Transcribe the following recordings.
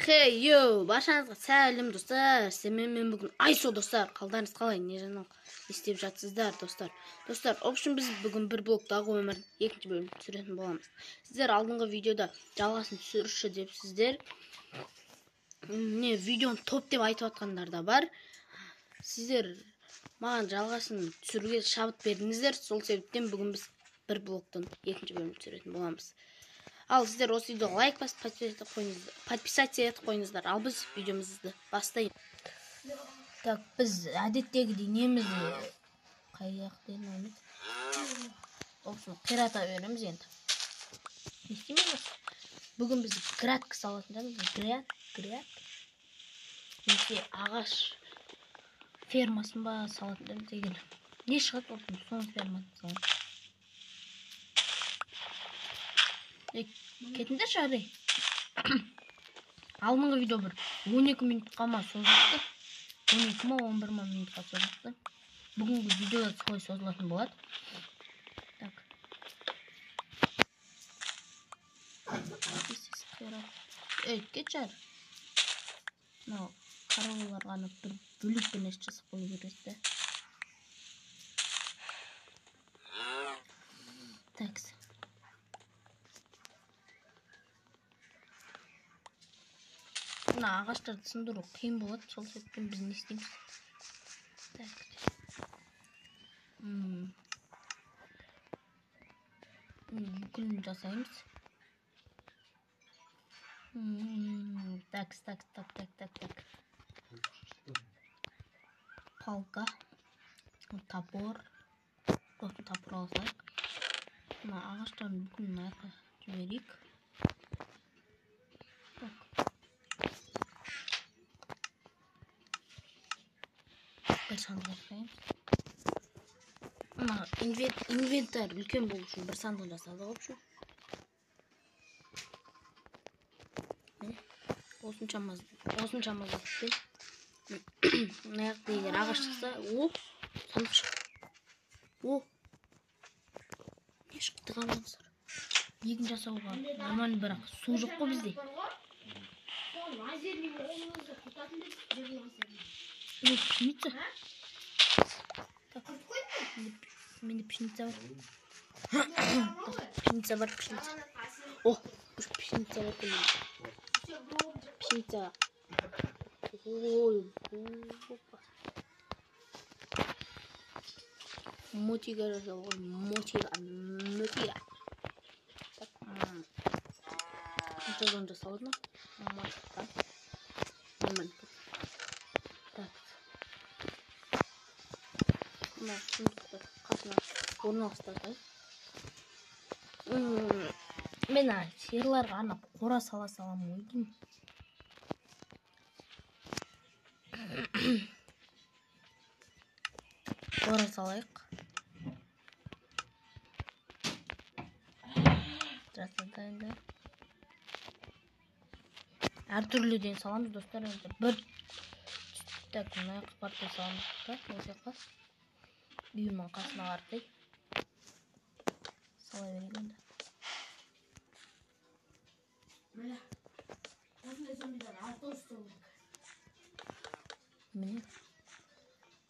Хей, йоу, баршаңызға сәлем достар. Мен бүгін Айсо достар. Қалдарыңыз қалай? Не жаңалық істеп жатсыздар достар? Достар, общем біз бүгін бір блоктағы өмір екінші бөлім түсіретін боламыз. Сіздер алдыңғы видеода жалғасын түсіруші депсіздер. Не видеоны топ деп айтып жатқандар да бар. Сіздер маған жалғасын түсіруге шабыт бердіңіздер. Сол себептен бүгін біз бір блоктан екінші бөлім түсіретін боламыз. Ал сіздер осы видеоға лайк басып подписаться етіп қойыңыздар. Ал біз видеомызды бастайық. Так, біз әдеттегідей немізді қаяқтен ойнап. Осыны қирата береміз енді. Не істейміз? Бүгін біз грядка салатын жатырмыз. Гряд. Немесе ағаш фермасын ба салатын жатырмыз деген. Не шығады болсын, соның фермасын саламыз. Кетіңдер шағырай. Алдыңғы видео бір 12 минутқа ма созылды. 12 ма 11 минутқа созылды. Бүгінгі видеода солай созылатын болады. Так. Кетшар. Мынау қараулар ғана бір бөлек бір нәрсе жасап қою керек те. Так. Мына ағаштарды сындыру қиын болады, сол себептен біз не істейміз? Бүкілін жасаймыз. Так. Палка, топор. Топор алсақ. Мына ағаштарын бүкілін арқа жіберейік. Bir sandık yapayım. Ama inventar үлкен болу үшін бір сандық жасадық şu. Осыншама затпен. Мына жақта егер ағаш шықса, сандық шықты. Не шықты қалыңыздар? Егін жасауға нормально, бірақ су жоқ қой бізде. Пшеница? Менде пшеница бар. Пшеница бар. О, пшеница бар. Пшеница. Ой, опа. Мотига жасалған. Мотига. Так. Жазон жасалды ма? Нормально. Қасына орналастырды. Мен сиырларға арнап қора сала саламын ойдым. Қора салайық. Жасадайында. Әртүрліден саламыз достар. Бір так, мына қапарта саламыз да, осы жаққа. Үйімнің қасына қаратай. Сала берейін енді. Міне.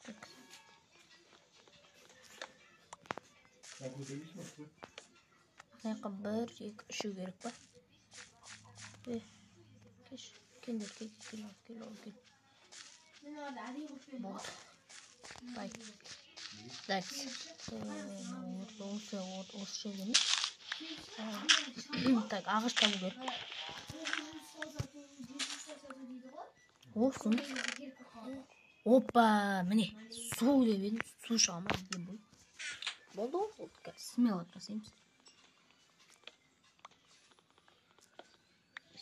Так. Аяққа 1, 2, 3 керек па? Кеш. Кендер, кел. Болды. Бай. Так, осы жерден. Так, ағаш табу керек. Осы. Опа, міне, су деп едім, су шығамыз деп бұл. Болды ғой, смело жасаймыз.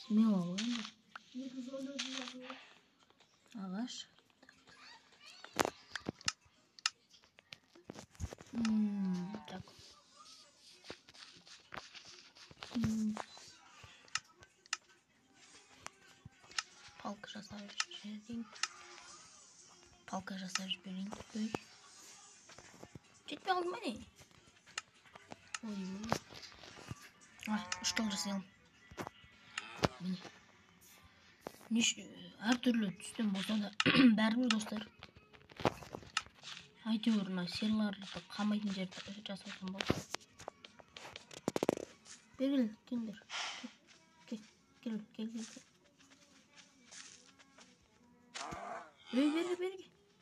Смело ғой. Ағаш. Так. Палка жасап жіберейін. Жетпей қалды ма не? Ой, үш тол жасайым. Міне. Her türlü түсtem болса да бәрібір достар. Әйтеуір мына сырларды қамайтын жерді жасайтын болды. Бергіл, келдер. Кел. Берге.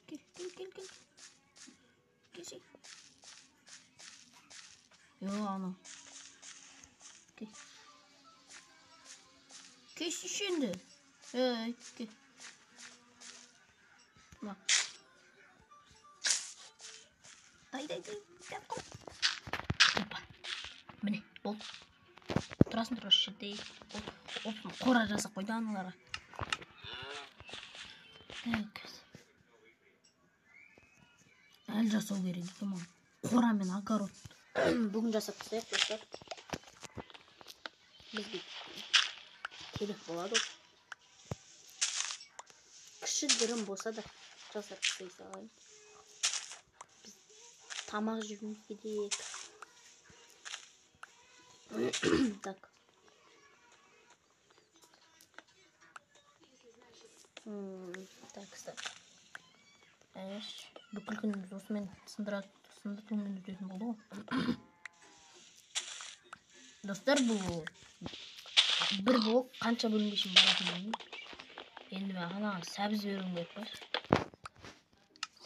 Кел. Келсей. Анау. Kes şimdi. Gel. Bak. Day. Hoppa. Mine, bol. Turasın değil. Қора жасап қойды аналарға. Әлі жасау керек екен маған. Қора мен огород. Бүгін жасап тастайық достар. Бізге керек болады. Кішігірім болса да жасап тастай салайын. Біз тамақ жеуіміз керек. Так. Так. Бүкіл күніміз осымен сындыртумен өтетін болды ғой. Достар, бұл бір блок қанша бөлімге шейін баратын білмеймін. Енді мен анаға сәбіз беруім керек па?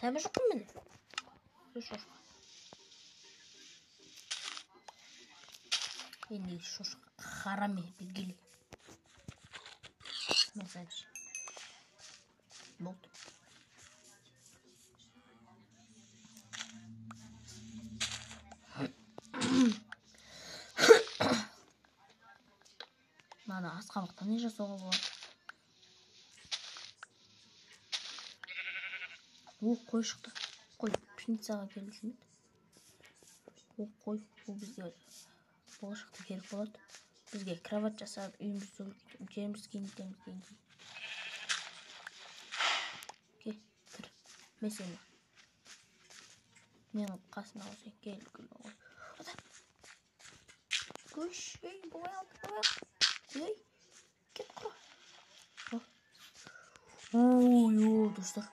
Сәбіз жоқ қой менде? Шошқа. Енді шошқа хараме белгілі. Мәсәж. Болды. Мана асқабақтан не жасауға болады? Қой шықты. Қой пшеницаға келді. Қой, бұл бізге болашақта керек болады. Бізге кровать жасап, жеріміз кеңейтеміз. Кел, кір. Мен сені. Мен қасына қосайын. Кел. Көш, болай алды. Кет құра. Достар.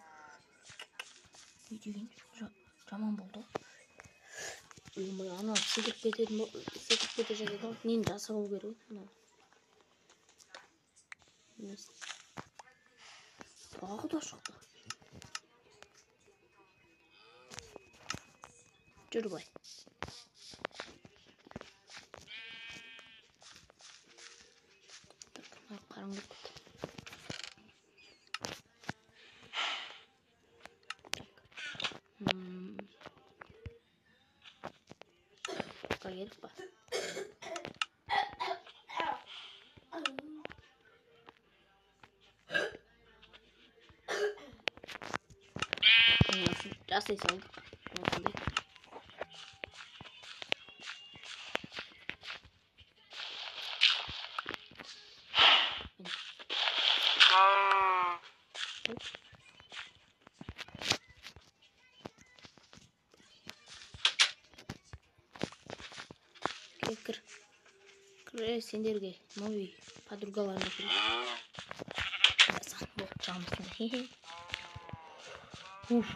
Деген жаман болды. Ана секіріп кете жатады. Нені жасап алу керек? Бағы да шықты. Жүр бай. Қарым көп. Керек па? Жасай салдық. Кір сендерге новый подругаларына кір. Бұл жағымызды.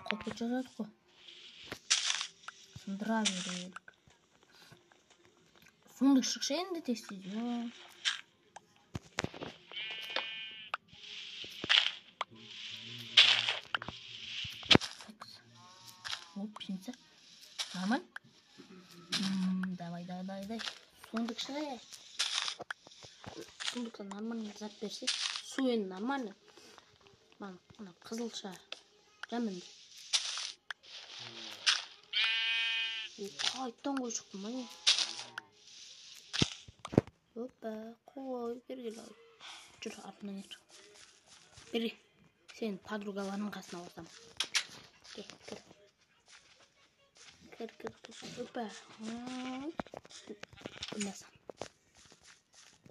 Қопы жазады қой. Сындыра берейік. Сундық шықша енді тестейді. Пшеница. Нормально? Давай. Сундық шықша. Сундықта нормально зат берсе. Су енді нормально. Мана қызылша. Жамын. Қайттан қой шықты ма? Опа, қой, бергел ай. Жүр, артынан ер. Берге, сен подругаларының қасына олсам. Кір. Опа. Ұмасан.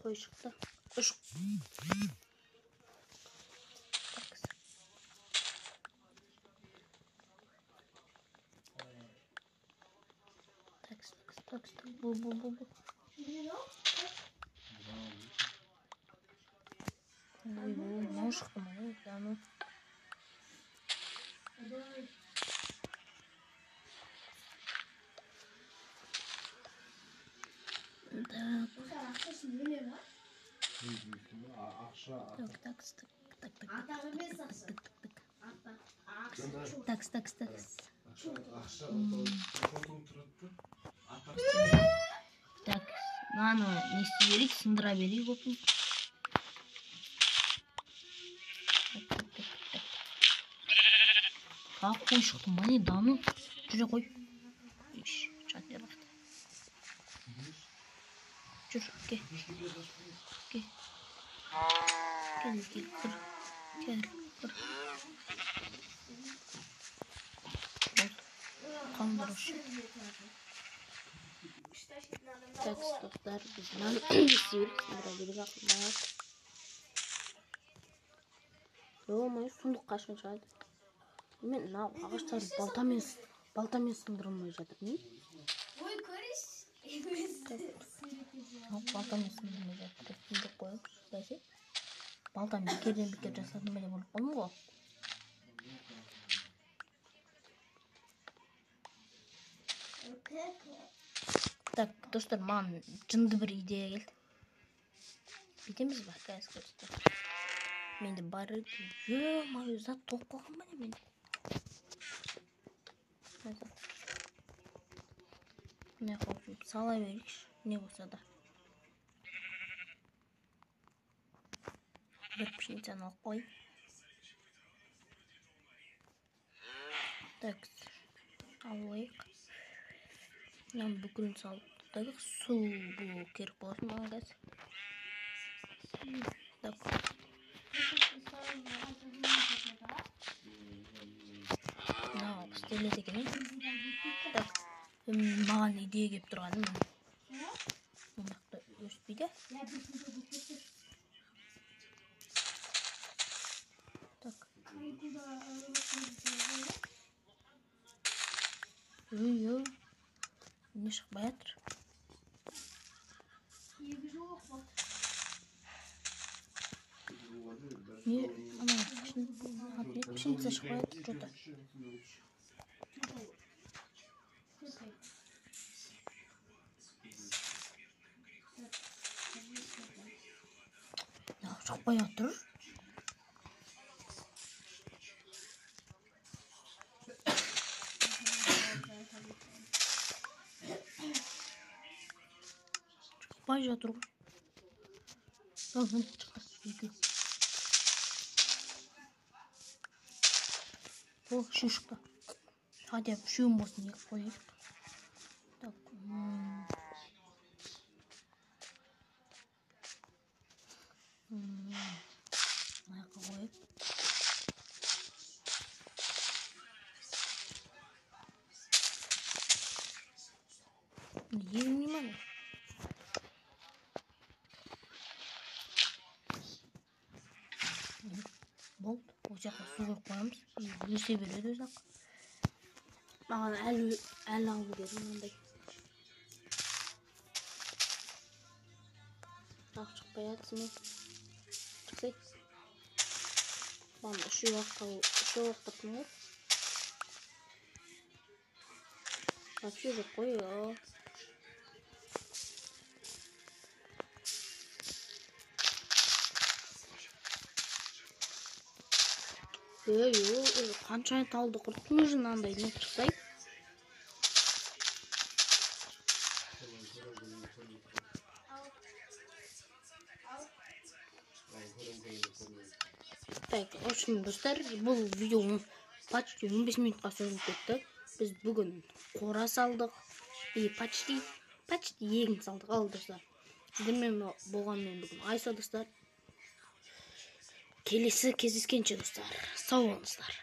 Қой шықты. Үш. Так, бу. Дауыл шықты ма? Яны. Так, мана не істей сындыра берейік опын. Так, қой шықты ма не дамы? Жүре қой. Чат берді. Жүр, ке. Ке. Кел, кыр. Кел, кыр. Қандырыш. Так, достар, біз мана істейік сындыра берейік ақылдар. Ой, сундық қашын шығады. Мен ағаштарды балтамен сындырылмай жатыр, не? Ой, көріш. Балтамен сындырылмай жатыр. Сундық қойып, шықпайсы. Балтамен бекер жасадым әле болып қалым ғой. Так, достар, маған жынды бір идея келді. Бетеміз ба? Қазір көрсетті. Менде бар еді. Ё-мое, зат тоқ қоғам ба не менде? Не қоғым, сала берейікші. Не болса да. Бір пшеницаны алып қой. Так, алайық. Мен бүкілін салдық. Су бұл керек болсын маған қазір. Так. Істеледі екен. Так, маған идея келіп тұрғаны мен. Мұндақты өспейді. Так. Ой-ой. Не шықпай жатыр. Не, ана, пшеница шықпай жатыр, жота. Шықпай жатыр. Шықпай жатыр ғой. Шықпай. О, үшеу шықты. Хотя үшеуін болсын екі қойып. Так. Аяққа қойып. Егілмей ма? Болды. Ол жаққа су қойып қоямыз. Өсе береді өз ақ. Маған әлі алу берді мынандай. Ақ шықпай жатсымен. Шықсай. Маған үшеу ақтыртын ғой. Вообще жоқ қой. Қанша талды құрттың өзі мынандай не шықсай. Так, в общем, достар, бұл видео почти 15 минутқа созылып кетті. Біз бүгін қора салдық. Почти егін салдық, ал достар. Сіздермен болғанмен бүгін Айса достар. Келесі кездескенше достар. Сау болыңыздар.